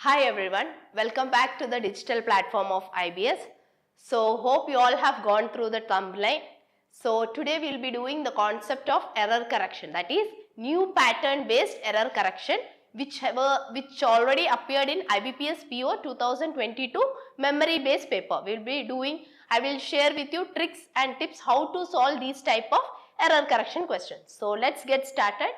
Hi everyone, welcome back to the digital platform of Ibps. So hope you all have gone through the thumbnail. So today we will be doing the concept of error correction, that is new pattern based error correction which already appeared in IBPS PO 2022 memory based paper. I will share with you tricks and tips how to solve these type of error correction questions. So let's get started.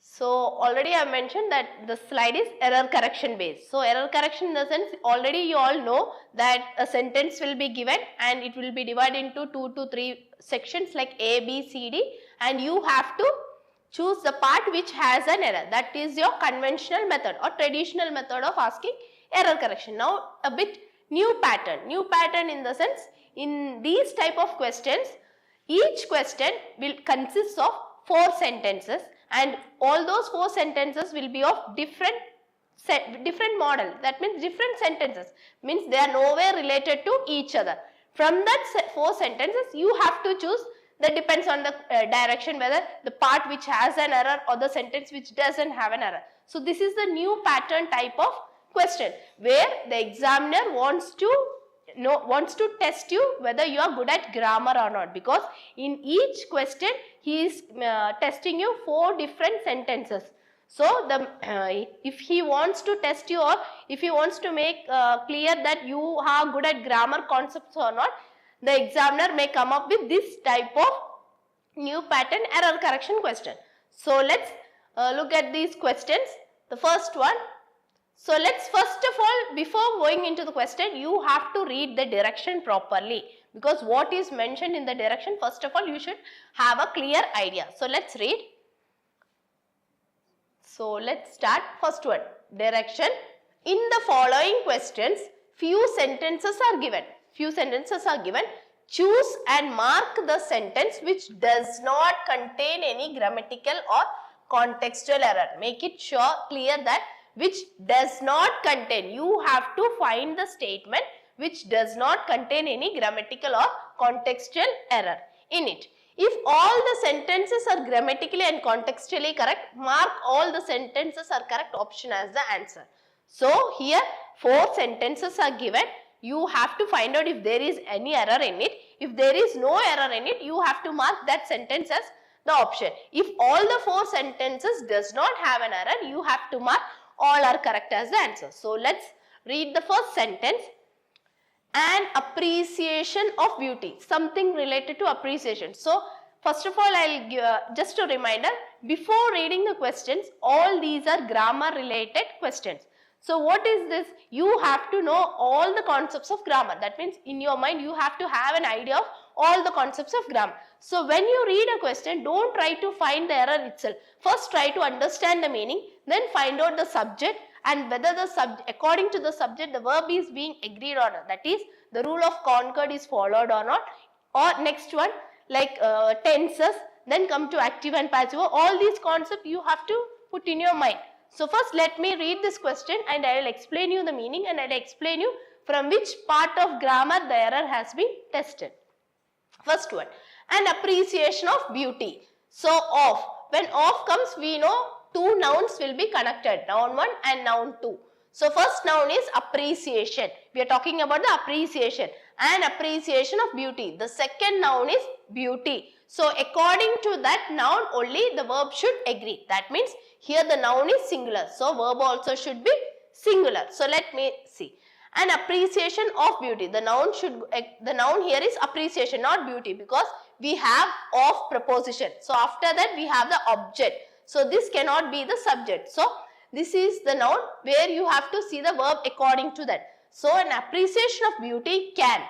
So already I mentioned that the slide is error correction based. So error correction in the sense already you all know that a sentence will be given and it will be divided into 2 to 3 sections like A, B, C, D, and you have to choose the part which has an error. That is your conventional method or traditional method of asking error correction. Now a bit new pattern in the sense in these type of questions each question will consist of 4 sentences and all those 4 sentences will be of different model. That means different sentences, means they are nowhere related to each other. From that 4 sentences you have to choose, that depends on the direction, whether the part which has an error or the sentence which doesn't have an error. So this is the new pattern type of question where the examiner wants to test you whether you are good at grammar or not, because in each question he is testing you 4 different sentences. So if he wants to test you or if he wants to make clear that you are good at grammar concepts or not, the examiner may come up with this type of new pattern error correction question. So let's look at these questions. The first one. So let's first of all, before going into the question, you have to read the direction properly, because what is mentioned in the direction, first of all you should have a clear idea. So let's read. So let's start. First one, direction. In the following questions, few sentences are given. Choose and mark the sentence which does not contain any grammatical or contextual error. Make it clear that which does not contain. You have to find the statement which does not contain any grammatical or contextual error in it. If all the sentences are grammatically and contextually correct, mark all the sentences are correct option as the answer. So here 4 sentences are given. You have to find out if there is any error in it. If there is no error in it, you have to mark that sentence as the option. If all the 4 sentences does not have an error, you have to mark all are correct as the answer. So let's read the first sentence. An appreciation of beauty, something related to appreciation. So first of all, I'll give just a reminder, before reading the questions, all these are grammar related questions. So what is this? You have to know all the concepts of grammar. That means in your mind you have to have an idea of all the concepts of grammar. So when you read a question, don't try to find the error itself. First try to understand the meaning, then find out the subject and whether the subject, according to the subject, the verb is being agreed or not. That is, the rule of concord is followed or not. Or next one, like tenses, then come to active and passive. All these concepts you have to put in your mind. So first let me read this question and I will explain you the meaning and I will explain you from which part of grammar the error has been tested. First one, an appreciation of beauty. So of, when of comes we know 2 nouns will be connected, noun 1 and noun 2. So first noun is appreciation. We are talking about the appreciation, an appreciation of beauty. The second noun is beauty. So according to that noun only the verb should agree. That means here the noun is singular. So verb also should be singular. So let me see. An appreciation of beauty. The noun here is appreciation, not beauty, because we have of preposition. So after that we have the object. So this cannot be the subject. So this is the noun where you have to see the verb according to that. So an appreciation of beauty can.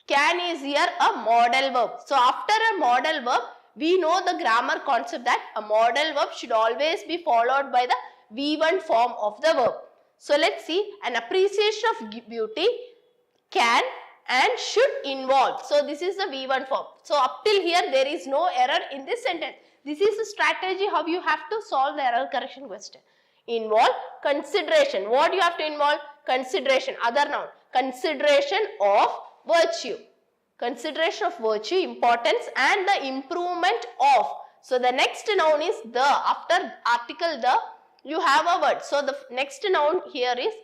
Can is here a modal verb. So after a modal verb, we know the grammar concept that a modal verb should always be followed by the V1 form of the verb. So let's see, an appreciation of beauty can and should involve. So this is the V1 form. So up till here there is no error in this sentence. This is the strategy how you have to solve the error correction question. Involve consideration. What you have to involve? Consideration, other noun. Consideration of virtue. Consideration of virtue, importance and the improvement of. So the next noun is the. After article the, you have a word. So the next noun here is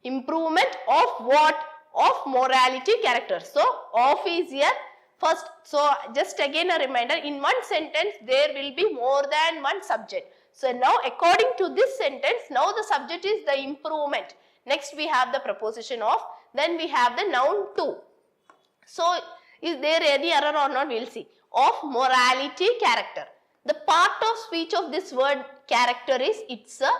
improvement of what? Of morality character. So of is here first. So just again a reminder, in one sentence there will be more than one subject. So now according to this sentence, now the subject is the improvement. Next we have the preposition of, then we have the noun to. So is there any error or not? We will see. Of morality character. The part of speech of this word character is, it's a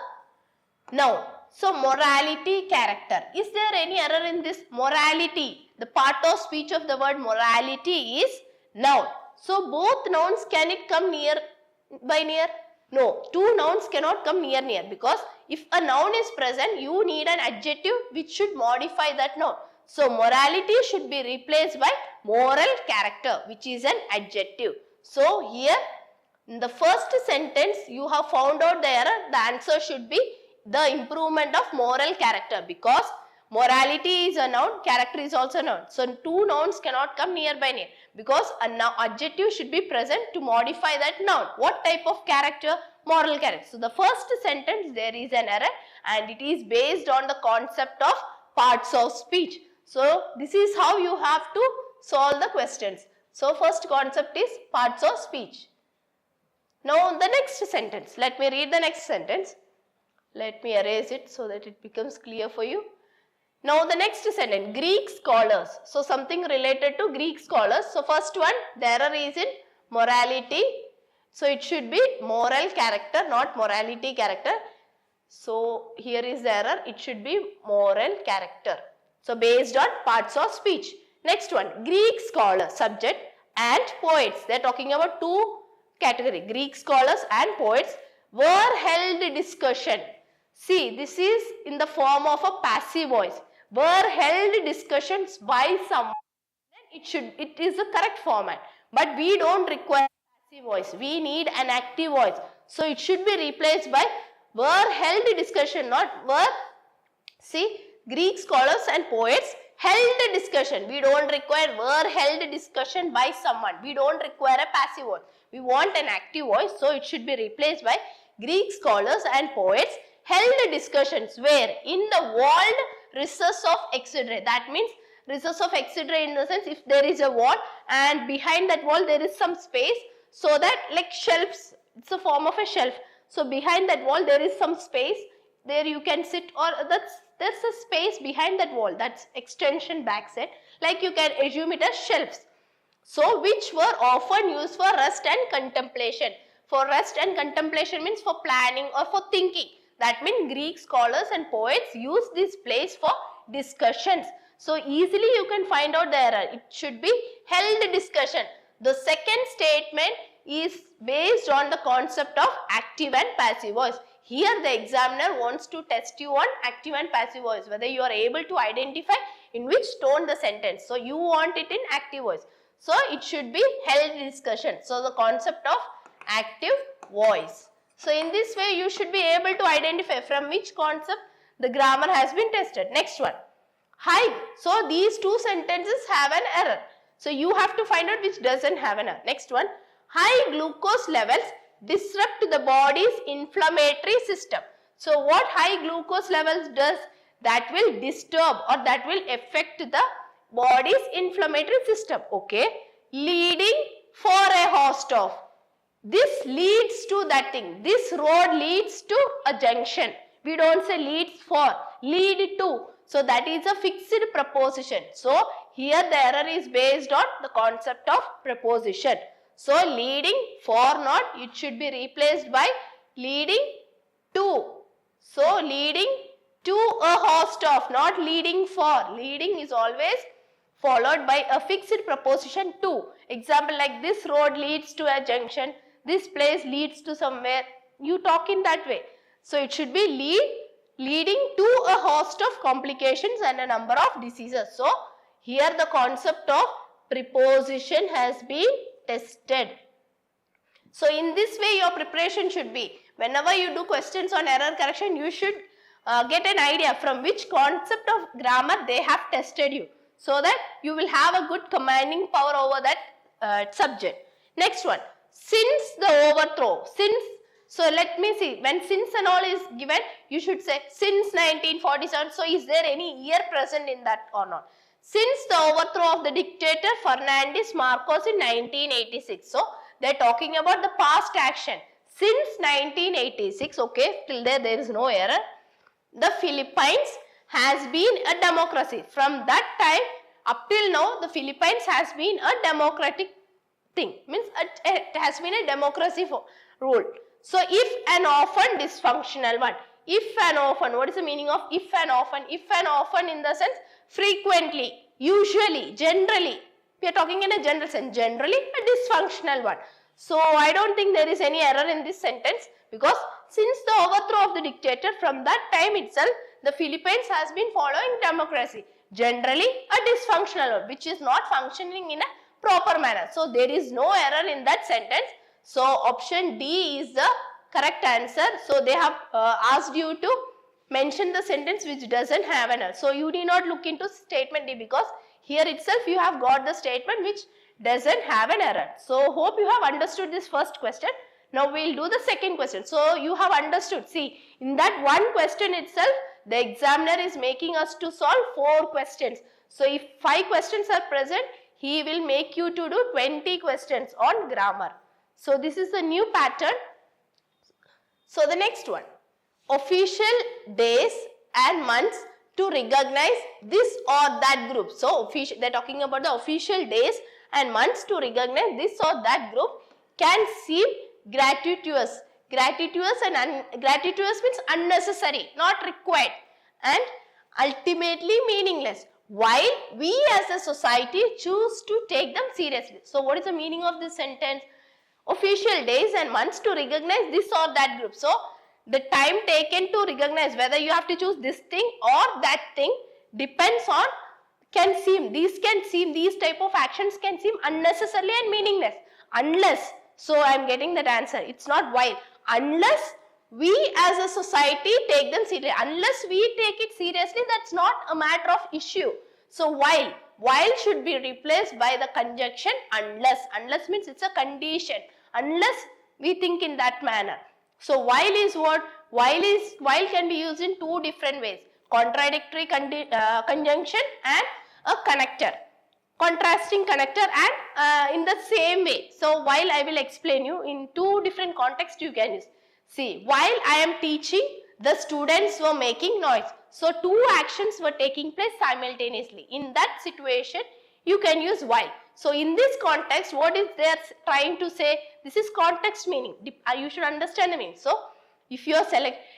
noun. So morality character. Is there any error in this? Morality. The part of speech of the word morality is noun. So both nouns, can it come near by near? No. Two nouns cannot come near because if a noun is present, you need an adjective which should modify that noun. So morality should be replaced by moral character, which is an adjective. So here in the first sentence you have found out the error. The answer should be the improvement of moral character, because morality is a noun, character is also a noun. So two nouns cannot come near by near because an adjective should be present to modify that noun. What type of character? Moral character. So the first sentence there is an error, and it is based on the concept of parts of speech. So this is how you have to solve the questions. So first concept is parts of speech. Now the next sentence, let me read the next sentence. Let me erase it so that it becomes clear for you. Now the next sentence, Greek scholars. So something related to Greek scholars. So first one, the error is in morality. So it should be moral character, not morality character. So here is the error, it should be moral character. So based on parts of speech. Next one, Greek scholars, subject, and poets. They are talking about two categories, Greek scholars and poets, were held discussion. See, this is in the form of a passive voice. Were held discussions by someone. It is the correct format. But we don't require passive voice. We need an active voice. So it should be replaced by were held discussion, not were. See, Greek scholars and poets held discussion. We don't require were held discussion by someone. We don't require a passive voice. We want an active voice. So it should be replaced by Greek scholars and poets held discussions where? In the walled recess of etc. That means recess of etc. in the sense, if there is a wall and behind that wall there is some space, so that like shelves, it's a form of a shelf. So behind that wall there is some space, there you can sit, or there's a space behind that wall, that's extension backside, like you can assume it as shelves. So which were often used for rest and contemplation. For rest and contemplation means for planning or for thinking. That means Greek scholars and poets use this place for discussions. So easily you can find out the error. It should be held discussion. The second statement is based on the concept of active and passive voice. Here the examiner wants to test you on active and passive voice, whether you are able to identify in which tone the sentence. So you want it in active voice. So it should be held discussion. So the concept of active voice. So in this way you should be able to identify from which concept the grammar has been tested. Next one, high. So these two sentences have an error. So you have to find out which doesn't have an error. Next one, high glucose levels disrupt the body's inflammatory system. So what high glucose levels does? That will disturb or that will affect the body's inflammatory system. Okay. Leading for a host of. This leads to that thing. This road leads to a junction. We don't say leads for, lead to. So that is a fixed preposition. So here the error is based on the concept of preposition. So leading for not, it should be replaced by leading to. So leading to a host of, not leading for. Leading is always followed by a fixed preposition to. Example like this road leads to a junction. This place leads to somewhere. You talk in that way. So it should be leading to a host of complications and a number of diseases. So here the concept of preposition has been tested. So in this way your preparation should be, whenever you do questions on error correction, you should get an idea from which concept of grammar they have tested you, so that you will have a good commanding power over that subject. Next one, since the overthrow. Since, So let me see, when since and all is given, you should say since 1947. So is there any year present in that or not? Since the overthrow of the dictator Fernandez Marcos in 1986. So they are talking about the past action. Since 1986, okay, till there is no error. The Philippines has been a democracy. From that time up till now, the Philippines has been a democratic thing. Means it has been a democracy for rule. So if and often dysfunctional one. If and often, what is the meaning of if and often? If and often in the sense frequently, usually, generally. We are talking in a general sense. Generally a dysfunctional one. So I don't think there is any error in this sentence, because since the overthrow of the dictator, from that time itself, the Philippines has been following democracy. Generally a dysfunctional one, which is not functioning in a proper manner. So there is no error in that sentence. So option D is the correct answer. So they have asked you to mention the sentence which doesn't have an error. So you need not look into statement D, because here itself you have got the statement which doesn't have an error. So hope you have understood this first question. Now we will do the second question. So you have understood. See, in that one question itself, the examiner is making us to solve 4 questions. So if 5 questions are present, he will make you to do 20 questions on grammar. So this is the new pattern. So the next one, official days and months to recognize this or that group. So they are talking about the official days and months to recognize this or that group can seem gratuitous. Gratuitous and gratuitous means unnecessary, not required, and ultimately meaningless, while we as a society choose to take them seriously. So what is the meaning of this sentence? Official days and months to recognize this or that group. So the time taken to recognize, whether you have to choose this thing or that thing, depends on, these type of actions can seem unnecessary and meaningless. Unless, so I am getting that answer. It's not while. Unless we as a society take them seriously. Unless we take it seriously, that's not a matter of issue. So while should be replaced by the conjunction unless. Unless means it's a condition. Unless we think in that manner. So while is what? While can be used in 2 different ways. Contradictory conjunction and a connector. Contrasting connector and in the same way. So while I will explain you in 2 different contexts you can use. See, while I am teaching, the students were making noise. So 2 actions were taking place simultaneously. In that situation, you can use while. So in this context, what is they trying to say? This is context meaning. You should understand the meaning. So if you are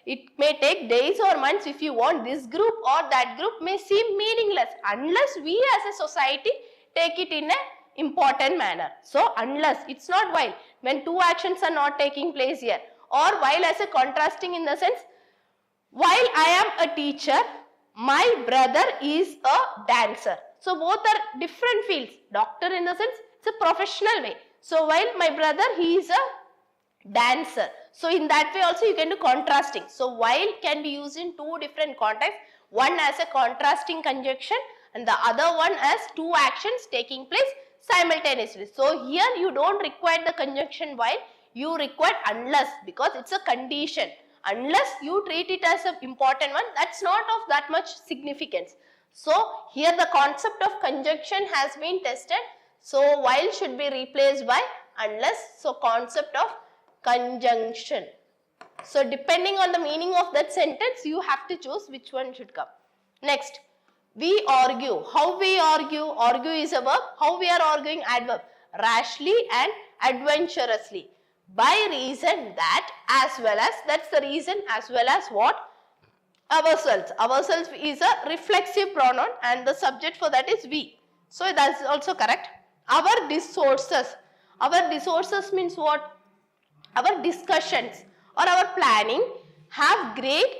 it may take days or months. If you want this group or that group may seem meaningless unless we as a society take it in an important manner. So unless, it's not while. When 2 actions are not taking place here, or while as a contrasting in the sense, while I am a teacher, my brother is a dancer. So both are different fields. Doctor in the sense, it's a professional way. So while my brother, he is a dancer. So in that way also you can do contrasting. So while can be used in 2 different contexts. One as a contrasting conjunction and the other one as 2 actions taking place simultaneously. So here you don't require the conjunction while, you require unless, because it's a condition. Unless you treat it as an important one, that's not of that much significance. So here the concept of conjunction has been tested. So while should be replaced by unless. So concept of conjunction. So depending on the meaning of that sentence, you have to choose which one should come. Next, we argue. How we argue? Argue is a verb. How we are arguing? Adverb. Rashly and adventurously. By reason that, as well as, that's the reason, as well as what? Ourselves. Ourselves is a reflexive pronoun and the subject for that is we. So that's also correct. Our resources. Our resources means what? Our discussions or our planning have great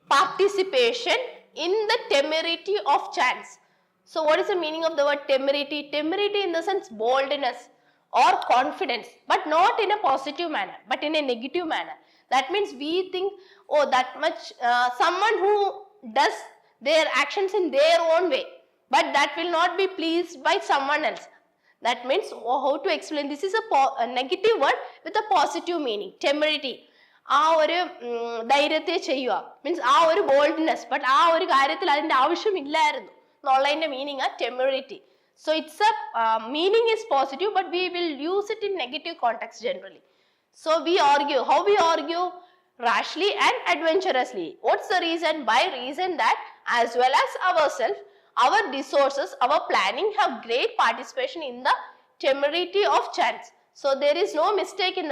participation in the temerity of chance. So what is the meaning of the word temerity? Temerity in the sense boldness or confidence, but not in a positive manner, but in a negative manner. That means we think, oh, that much, someone who does their actions in their own way, but that will not be pleased by someone else. That means, how to explain, this is a negative word with a positive meaning, temerity. ആ ഒരു ധൈര്യത്തെ ചെയ്യുക, means ആ ഒരു boldness, but ആ ഒരു കാര്യത്തിൽ അതിന്റെ ആവശ്യമില്ലായിരുന്നു എന്നുള്ളതിന്റെ മീനിങ് ആ temerity. So it's a meaning is positive, but we will use it in negative context generally. So we argue. How we argue? Rashly and adventurously. What's the reason? By reason that as well as ourselves, our resources, our planning have great participation in the temerity of chance. So there is no mistake in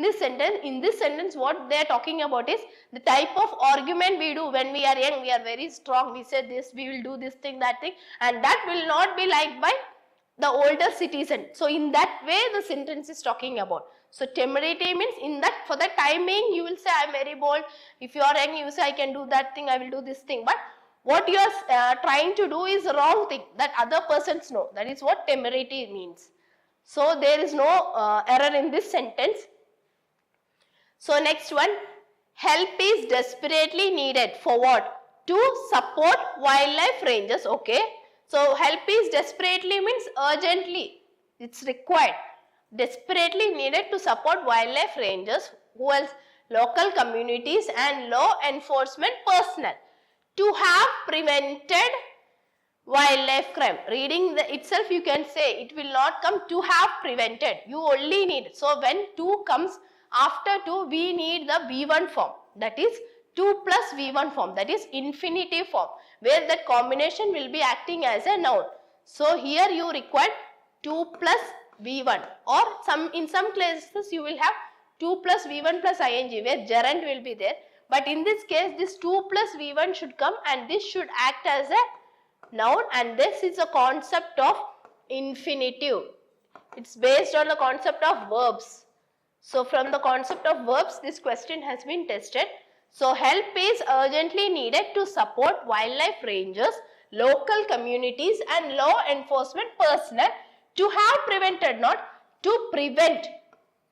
this sentence. In this sentence, what they are talking about is the type of argument we do when we are young. We are very strong. We say this, we will do this thing, that thing, and that will not be liked by the older citizen. So in that way, the sentence is talking about. So temerity means in that, for the time being, you will say I am very bold. If you are young, you say I can do that thing, I will do this thing. But what you are trying to do is the wrong thing that other persons know. That is what temerity means. So there is no error in this sentence. So next one, help is desperately needed for what? To support wildlife ranges. Okay. So help is desperately means urgently. It's required. Desperately needed to support wildlife rangers, who else? Local communities and law enforcement personnel to have prevented wildlife crime. Reading the itself, you can say it will not come to have prevented. You only need. So when 2 comes after 2, we need the V1 form. That is 2 plus V1 form. That is infinitive form, where that combination will be acting as a noun. So here you require 2 plus V1, or in some cases you will have 2 plus V1 plus ing, where gerund will be there. But in this case, this 2 plus V1 should come, and this should act as a noun, and this is a concept of infinitive. It's based on the concept of verbs. So from the concept of verbs, this question has been tested. So help is urgently needed to support wildlife rangers, local communities and law enforcement personnel to have prevented, not to prevent.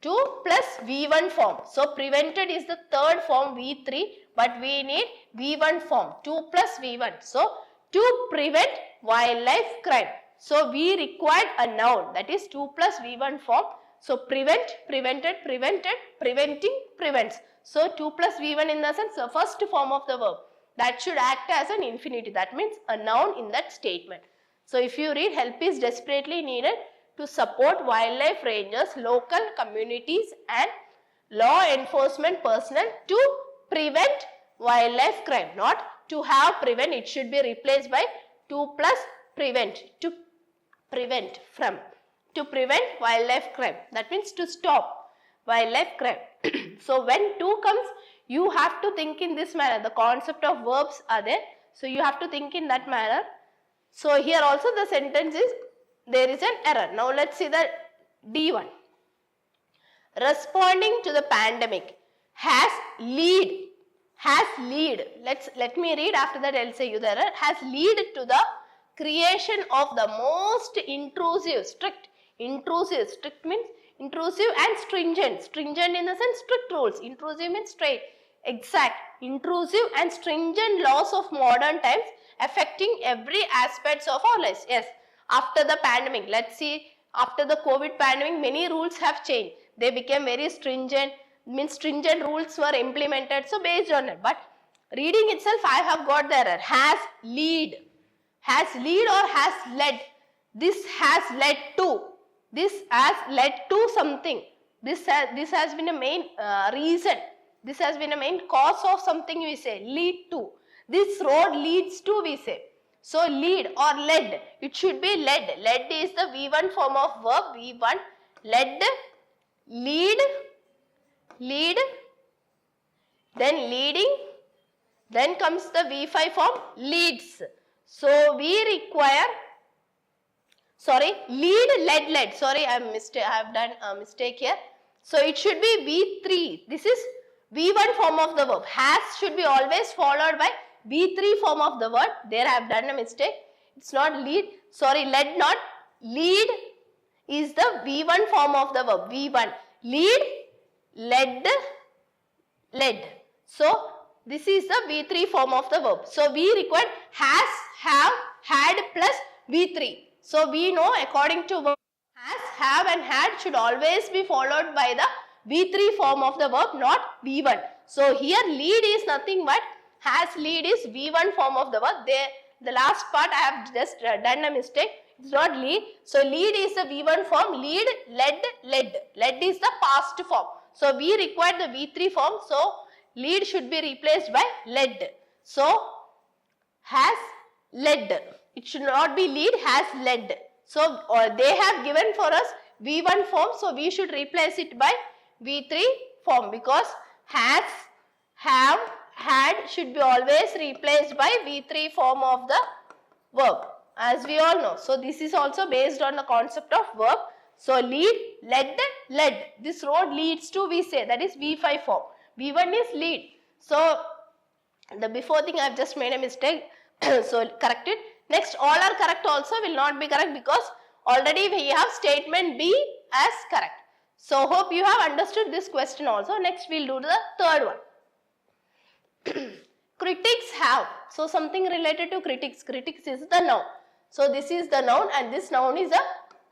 2 plus V1 form. So prevented is the third form, V3, but we need V1 form, 2 plus V1. So to prevent wildlife crime. So we required a noun, that is 2 plus V1 form. So prevent, prevented, prevented, preventing, prevents. So 2 plus V1 in the sense the first form of the verb, that should act as an infinitive. That means a noun in that statement. So if you read, help is desperately needed to support wildlife rangers, local communities and law enforcement personnel to prevent wildlife crime. Not to have prevent, it should be replaced by 2 plus prevent, to prevent from, to prevent wildlife crime. That means to stop wildlife crime. So when 2 comes, you have to think in this manner. The concept of verbs are there. So you have to think in that manner. So here also the sentence is, there is an error. Now let's see the D1. Responding to the pandemic has lead. Let me read, after that I'll say you the error. Has lead to the creation of the most intrusive, strict means intrusive and stringent in the sense strict rules. Intrusive means straight, exact, intrusive and stringent laws of modern times affecting every aspects of our lives. Yes, after the pandemic, let's see, after the COVID pandemic, many rules have changed. They became very stringent, means stringent rules were implemented. So based on it, but reading itself, I have got the error. Has lead or has led. This has led to. This has led to something. This has been a main reason. This has been a main cause of something, we say. Lead to. This road leads to, we say. So lead or led. It should be led. Led is the V1 form of verb. V1. Led. Lead. Then leading. Then comes the V5 form, leads. So we require, lead, led. Sorry, I have done a mistake here. So it should be V3. This is V1 form of the verb. Has should be always followed by V3 form of the word. There I have done a mistake. It's not lead. Sorry, led not. Lead is the V1 form of the verb. V1. Lead, led. So this is the V3 form of the verb. So we require has, have, had plus V3. So we know according to verb, has, have and had should always be followed by the V3 form of the verb, not V1. So here lead is nothing but has lead is V1 form of the verb. There, the last part I have just done a mistake. It's not lead. So lead is the V1 form. Lead, led, led. Led is the past form. So we require the V3 form. So lead should be replaced by led. So has led. It should not be lead, has led. So they have given for us V1 form. So we should replace it by V3 form, because has, have, had should be always replaced by V3 form of the verb, as we all know. So this is also based on the concept of verb. So lead, led, led. This road leads to, we say, that is V5 form. V1 is lead. So the before thing I have just made a mistake. So correct it. Next, all are correct also will not be correct, because already we have statement B as correct. So hope you have understood this question also. Next we will do the third one. Critics have. So something related to critics. Critics is the noun. So this is the noun and this noun is a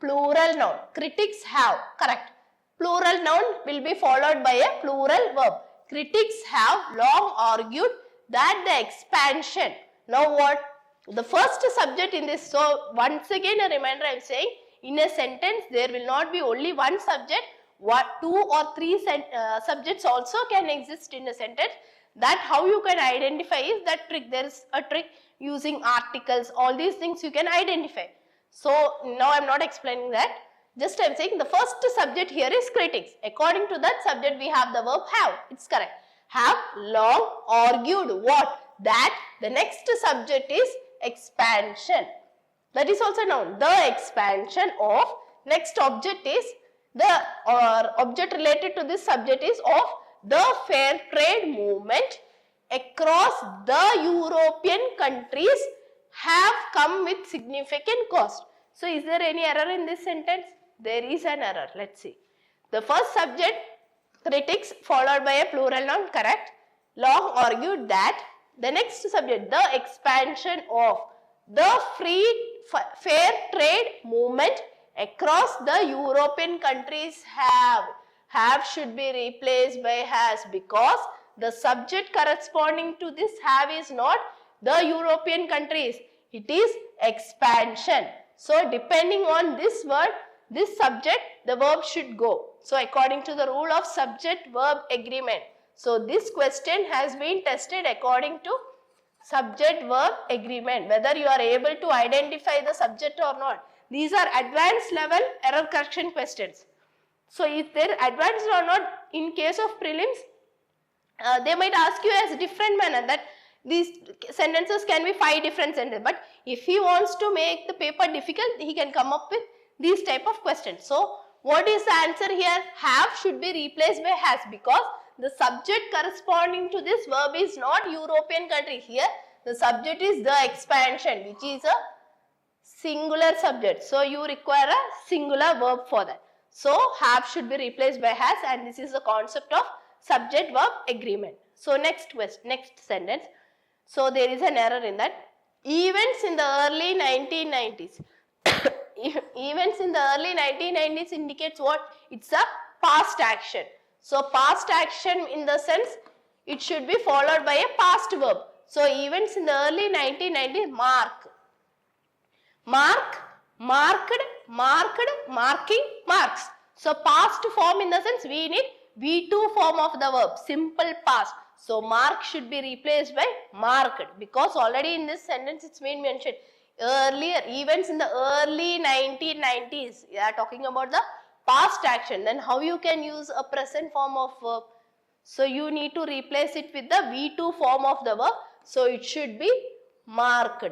plural noun. Critics have. Correct. Plural noun will be followed by a plural verb. Critics have long argued that the expansion. Now what? The first subject in this. So once again a reminder, I am saying in a sentence there will not be only one subject. Two or three subjects also can exist in a sentence. That how you can identify is that trick. There is a trick using articles. All these things you can identify. So now I am not explaining that. Just I am saying the first subject here is critics. According to that subject we have the verb have. It's correct. Have long argued what? That the next subject is expansion. That is also noun. The expansion of. Next object is the object related to this subject is of the fair trade movement across the European countries have come with significant cost. So is there any error in this sentence? There is an error. Let's see. The first subject critics followed by a plural noun, correct. Long argued that. The next subject, the expansion of the fair trade movement across the European countries have. Have should be replaced by has, because the subject corresponding to this have is not the European countries. It is expansion. So depending on this word, this subject, the verb should go. So according to the rule of subject-verb agreement. So this question has been tested according to subject-verb agreement, whether you are able to identify the subject or not. These are advanced level error correction questions. So if they are advanced or not, in case of prelims, they might ask you as different manner that these sentences can be 5 different sentences. But if he wants to make the paper difficult, he can come up with these type of questions. So what is the answer here? Have should be replaced by has, because the subject corresponding to this verb is not European country. Here the subject is the expansion, which is a singular subject. So you require a singular verb for that. So have should be replaced by has, and this is the concept of subject verb agreement. So next sentence. So there is an error in that. Events in the early 1990s. Events in the early 1990s indicates what? It's a past action. So past action in the sense it should be followed by a past verb. So events in the early 1990s, marked, marking, marks. So past form in the sense we need V2 form of the verb, simple past. So mark should be replaced by marked, because already in this sentence it's been mentioned. Earlier events in the early 1990s, we are talking about the past action. Then how you can use a present form of verb? So you need to replace it with the V2 form of the verb. So it should be marked.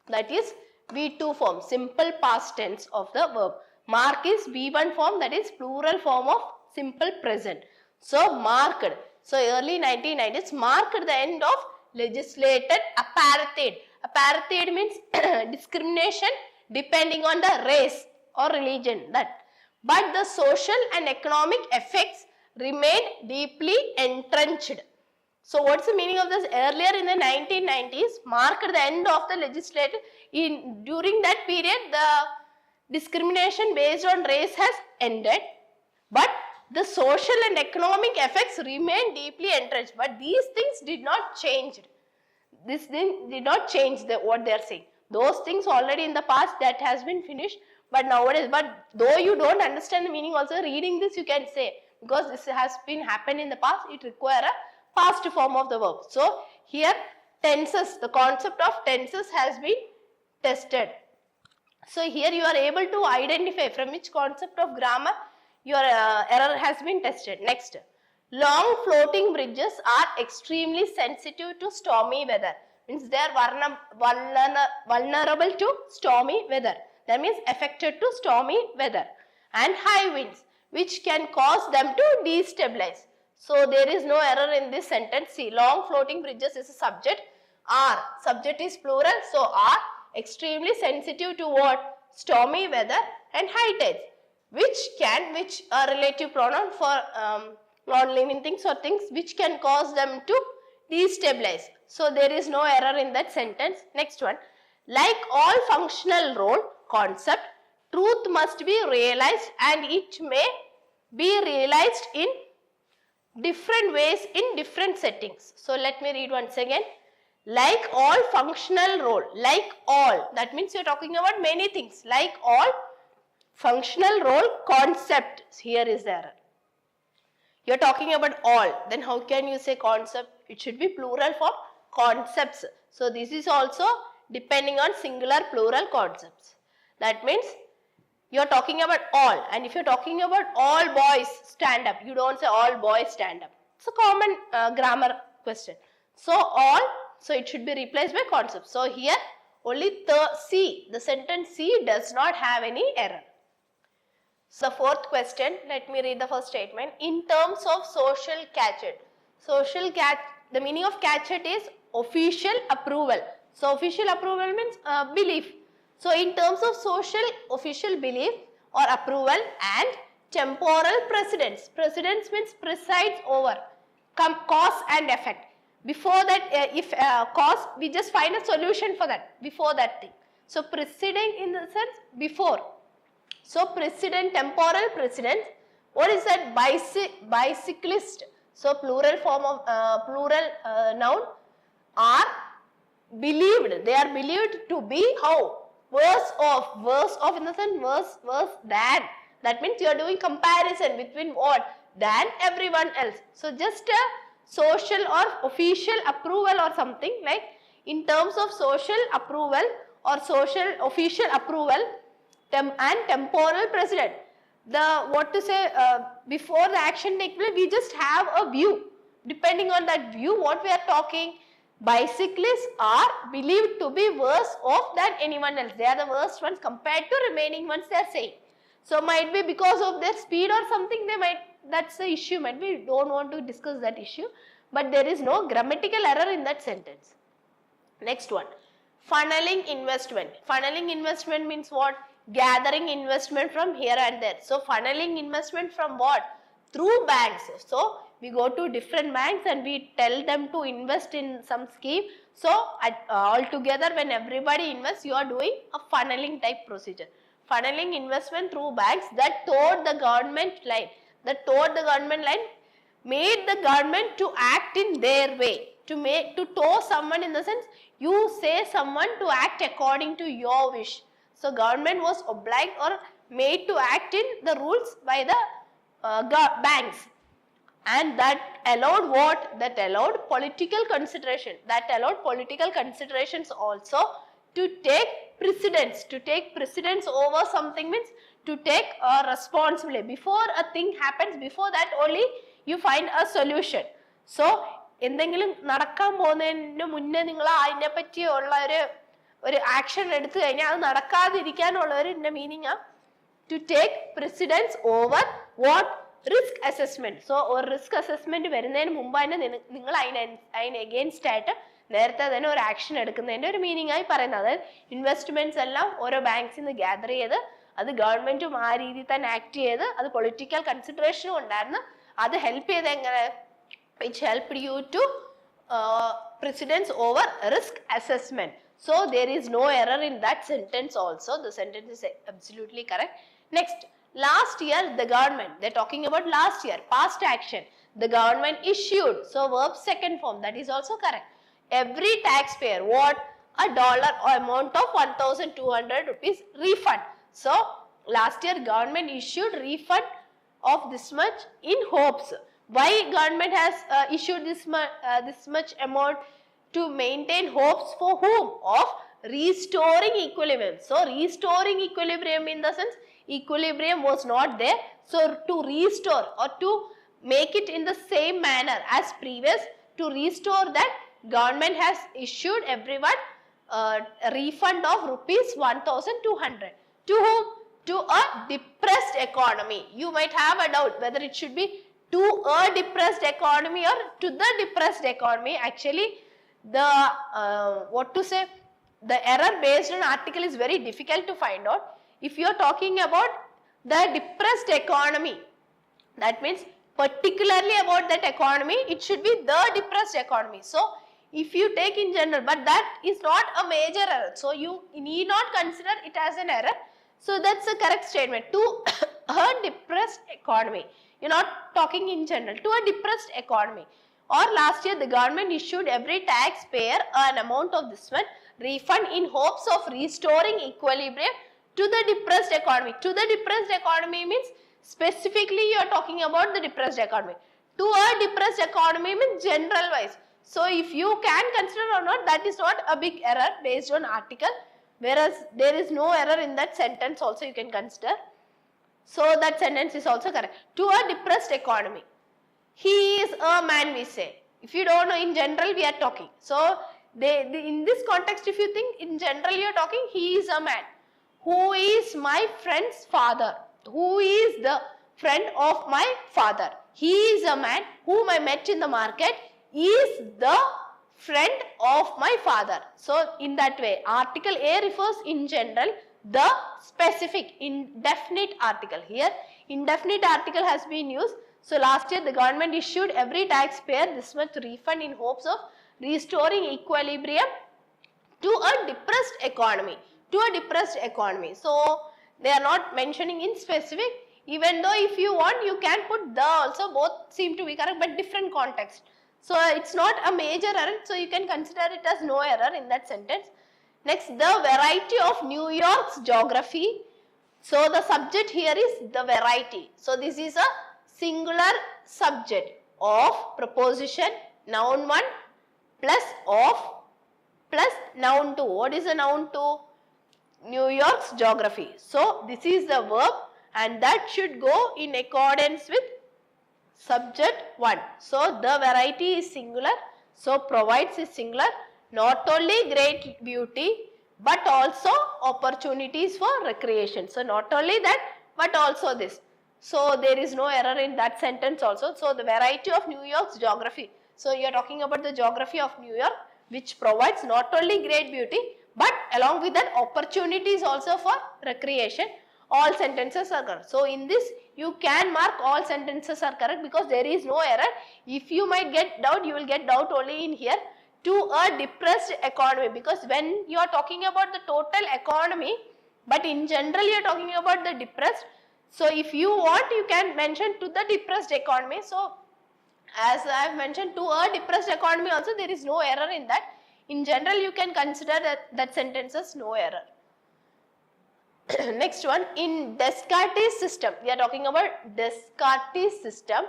That is V2 form, simple past tense of the verb. Mark is V1 form, that is plural form of simple present. So marked. So early 1990s marked the end of legislated apartheid. Apartheid means discrimination depending on the race or religion. But the social and economic effects remain deeply entrenched. So what's the meaning of this? Earlier in the 1990s marked the end of the legislative. During that period the discrimination based on race has ended, but the social and economic effects remain deeply entrenched, but these things did not change. This thing did not change what they are saying. Those things already in the past, that has been finished, but nowadays, but though you don't understand the meaning also, reading this you can say, because this has been happened in the past, it require a past form of the verb. So here tenses, the concept of tenses has been tested. So here you are able to identify from which concept of grammar your error has been tested. Next, long floating bridges are extremely sensitive to stormy weather. Means they are vulnerable to stormy weather. That means affected to stormy weather. And high winds, which can cause them to destabilize. So there is no error in this sentence. See, long floating bridges is a subject. Are, subject is plural, so are extremely sensitive to what? Stormy weather and high tides, which are relative pronoun for non-living things or things which can cause them to destabilize. So there is no error in that sentence. Next one, like all functional role concept, truth must be realized and it may be realized in different ways in different settings. So let me read once again. Like all functional role, like all, that means you are talking about many things. Like all functional role concept, here is the error. You are talking about all, then how can you say concept? It should be plural for concepts. So this is also depending on singular plural concepts. That means you are talking about all, and if you are talking about all boys stand up, you don't say all boys stand up. It's a common grammar question. So all, so it should be replaced by concept. So here only the sentence C does not have any error. So fourth question, let me read the first statement. In terms of social gadget, the meaning of gadget is official approval. So official approval means belief. So in terms of official belief or approval and temporal precedence. Precedence means presides over, cause and effect. Before that, if cause, we just find a solution for that, before that thing. So preceding in the sense before. So precedent, temporal precedence. What is that? Bicyclist. So plural form of noun are believed. They are believed to be how? Worse off in the sense worse than. That means you are doing comparison between what? Than everyone else. So just a social or official approval or something, like in terms of social approval or official approval and temporal precedent. Before the action takes place, we just have a view. Depending on that view, what we are talking, bicyclists are believed to be worse off than anyone else. They are the worst ones compared to remaining ones, they are saying. So might be because of their speed or something, that's the issue. Might be, don't want to discuss that issue. But there is no grammatical error in that sentence. Next one, funneling investment. Funneling investment means what? Gathering investment from here and there. So funneling investment from what? Through banks. So we go to different banks and we tell them to invest in some scheme. So altogether when everybody invests, you are doing a funneling type procedure. Funneling investment through banks that toward the government line. Made the government to act in their way. To tow someone in the sense, you say someone to act according to your wish. So government was obliged or made to act in the rules by the banks. And that allowed what? That allowed political consideration. That allowed political considerations also to take precedence. To take precedence over something means to take responsibility. Before a thing happens, before that only you find a solution. So, എന്തെങ്കിലും നടക്കാൻ പോകുന്നതിന് മുന്നേ നിങ്ങൾ അതിനെ പറ്റിയുള്ള ഒരു action എടുത്തു കഴിഞ്ഞാൽ അത് നടക്കാതിരിക്കാനുള്ള ഒരു meaning to take precedence over what? Risk assessment. So, ഒരു risk assessment വരുന്നതിന് മുമ്പ് തന്നെ നിങ്ങൾ അതിന് against ആയിട്ട് നേരത്തെ തന്നെ ഒരു ആക്ഷൻ എടുക്കുന്നതിന്റെ ഒരു മീനിങ് ആയി പറയുന്നത്. അതായത് ഇൻവെസ്റ്റ്മെന്റ്സ് എല്ലാം ഓരോ ബാങ്ക്സിൽ നിന്ന് ഗ്യാദർ ചെയ്ത് അത് ഗവൺമെന്റും ആ രീതിയിൽ തന്നെ ആക്ട് ചെയ്ത് അത് പൊളിറ്റിക്കൽ കൺസിഡറേഷനും ഉണ്ടായിരുന്നു. അത് ഹെൽപ്പ് ചെയ്ത് എങ്ങനെ? Which helped you to precedence over risk assessment. So there is no error in that sentence also. The sentence is absolutely correct. Next, Last year, the government, they're talking about last year, past action. The government issued. So, verb second form, that is also correct. Every taxpayer, what? A dollar or amount of 1,200 rupees refund. So, last year government issued refund of this much in hopes. Why government has issued this much amount? To maintain hopes for whom? Of restoring equilibrium. So, restoring equilibrium in the sense equilibrium was not there. So, to restore or to make it in the same manner as previous, to restore that, government has issued everyone a refund of rupees 1,200. To whom? To a depressed economy. You might have a doubt whether it should be to a depressed economy or to the depressed economy. Actually, the the error based on article is very difficult to find out. If you are talking about the depressed economy, that means particularly about that economy, it should be the depressed economy. So, if you take in general, but that is not a major error. So, you need not consider it as an error. So, that's a correct statement. To a depressed economy. You're not talking in general. To a depressed economy. Or last year, the government issued every taxpayer an amount of this one refund in hopes of restoring equilibrium to the depressed economy. To the depressed economy means specifically you are talking about the depressed economy. To a depressed economy means general wise. So, if you can consider or not, that is not a big error based on article, whereas there is no error in that sentence also you can consider. So, that sentence is also correct. To a depressed economy. He is a man, we say. If you don't know, in general we are talking. So, in this context, if you think in general you are talking, he is a man. Who is my friend's father? Who is the friend of my father? He is a man whom I met in the market, is the friend of my father. So, in that way, article A refers in general, the specific indefinite article. Here, indefinite article has been used. So, last year the government issued every taxpayer this much refund in hopes of restoring equilibrium to a depressed economy. To a depressed economy. So, they are not mentioning in specific. Even though if you want, you can put the also, both seem to be correct but different context. So, it's not a major error. So, you can consider it as no error in that sentence. Next, the variety of New York's geography. So, the subject here is the variety. So, this is a singular subject of preposition noun 1 plus of plus noun 2. What is the noun 2? New York's geography. So, this is the verb and that should go in accordance with subject 1. So, the variety is singular. So, provides is singular. Not only great beauty but also opportunities for recreation. So, not only that but also this. So, there is no error in that sentence also. So, the variety of New York's geography. So, you are talking about the geography of New York which provides not only great beauty but along with that opportunities also for recreation. All sentences are correct. So, in this you can mark all sentences are correct because there is no error. If you might get doubt, you will get doubt only in here. To a depressed economy, because when you are talking about the total economy but in general you are talking about the depressed. So, if you want, you can mention to the depressed economy. So, as I have mentioned, to a depressed economy also there is no error in that. In general, you can consider that sentence as no error. Next one, in Descartes' system, we are talking about Descartes' system.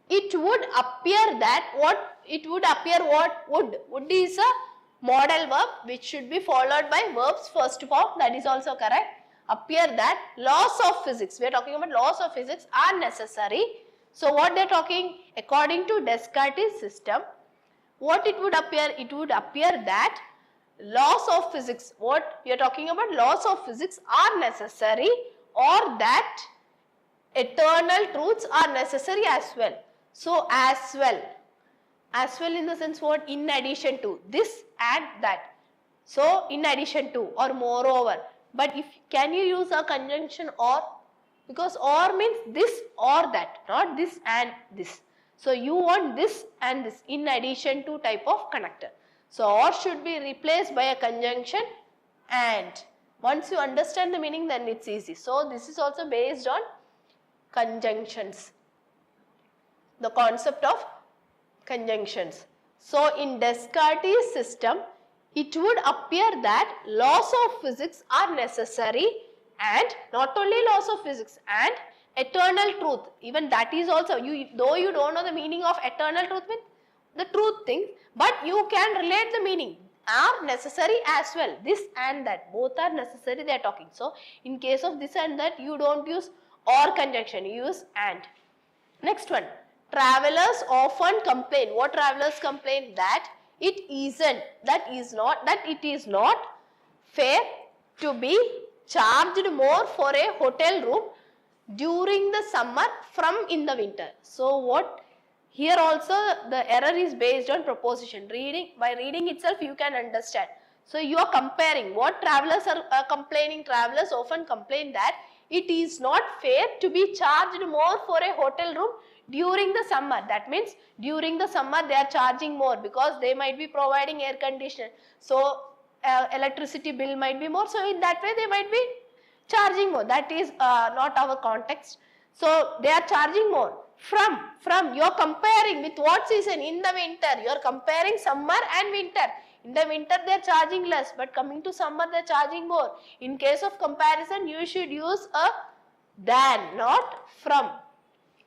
It would appear that what? It would appear what? Would. Would is a modal verb which should be followed by verbs first form. That is also correct. Appear that laws of physics, we are talking about laws of physics are necessary. So, what they are talking? According to Descartes' system, what it would appear? It would appear that laws of physics, what we are talking about, laws of physics are necessary, or that eternal truths are necessary as well. So, as well in the sense what? In addition to this and that. So, in addition to or moreover. But if can you use a conjunction or? Because or means this or that, not this and this. So, you want this and this in addition to type of connector. So, or should be replaced by a conjunction and. Once you understand the meaning, then it's easy. So, this is also based on conjunctions. The concept of conjunctions. So in Descartes' system, it would appear that laws of physics are necessary, and not only laws of physics and eternal truth. Even that is also, though you don't know the meaning of eternal truth means the truth things, but you can relate the meaning, are necessary as well. This and that, both are necessary, they are talking. So in case of this and that, you don't use or conjunction, you use and. Next one, travelers often complain. What travelers complain? That it isn't, that it is not fair to be charged more for a hotel room during the summer from in the winter. So what, here also the error is based on proposition. By reading itself you can understand. So you are comparing what travelers are complaining. Travelers often complain that it is not fair to be charged more for a hotel room during the summer. That means during the summer they are charging more because they might be providing air conditioner. So electricity bill might be more. So in that way they might be charging more. That is not our context. So they are charging more. From you are comparing with what season? In the winter. You are comparing summer and winter. In the winter they are charging less, but coming to summer they are charging more. In case of comparison, you should use a than, not from.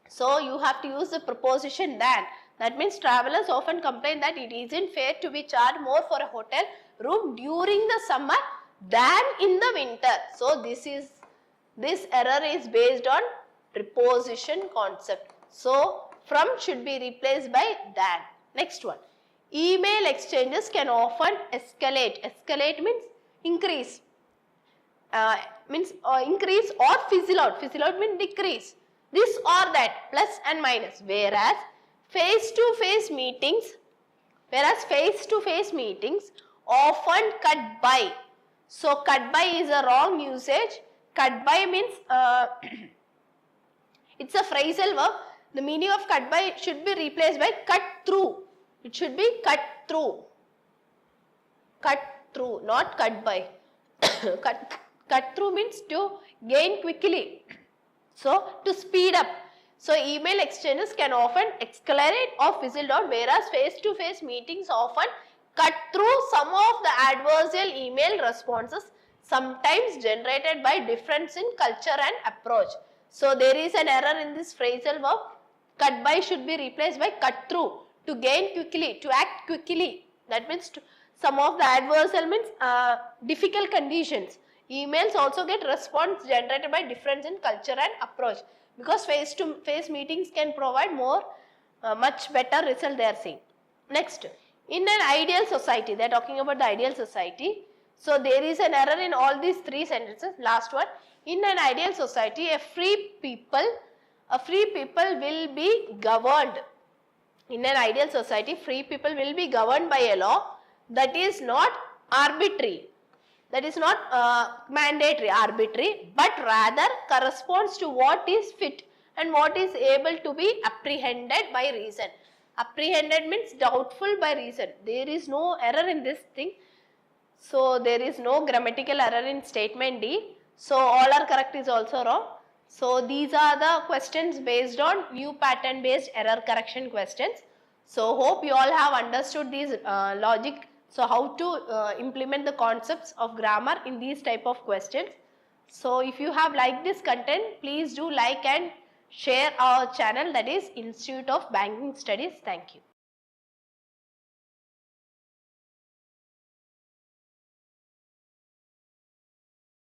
So you have to use the preposition than. That means travelers often complain that it isn't fair to be charged more for a hotel room during the summer than in the winter. So this error is based on preposition concept. So from should be replaced by than. Next one, email exchanges can often escalate. Escalate means increase. Increase or fizzle out. Fizzle out means decrease. This or that, plus and minus. Whereas face-to-face meetings often cut by. So cut by is a wrong usage. Cut by means it's a phrasal verb. The meaning of cut by should be replaced by cut through. It should be cut through. Cut through, not cut by. Cut through means to gain quickly. So to speed up. So email exchanges can often accelerate or fizzle out, whereas face-to-face meetings often cut through some of the adversarial email responses, sometimes generated by difference in culture and approach. So there is an error in this phrasal verb. Cut by should be replaced by cut through. To gain quickly, to act quickly. That means some of the adversarial means difficult conditions. Emails also get response generated by difference in culture and approach, because face-to-face meetings can provide more, much better result they are saying. Next, in an ideal society, they are talking about the ideal society. So there is an error in all these three sentences. Last one, in an ideal society, a free people will be governed. In an ideal society, free people will be governed by a law that is not arbitrary. That is not mandatory, arbitrary, but rather corresponds to what is fit and what is able to be apprehended by reason. Apprehended means doubtful by reason. There is no error in this thing. So there is no grammatical error in statement D. So all are correct is also wrong. So these are the questions based on new pattern based error correction questions. So hope you all have understood these logic. So how to implement the concepts of grammar in these type of questions. So if you have liked this content, please do like and share our channel, that is Institute of Banking Studies. Thank you.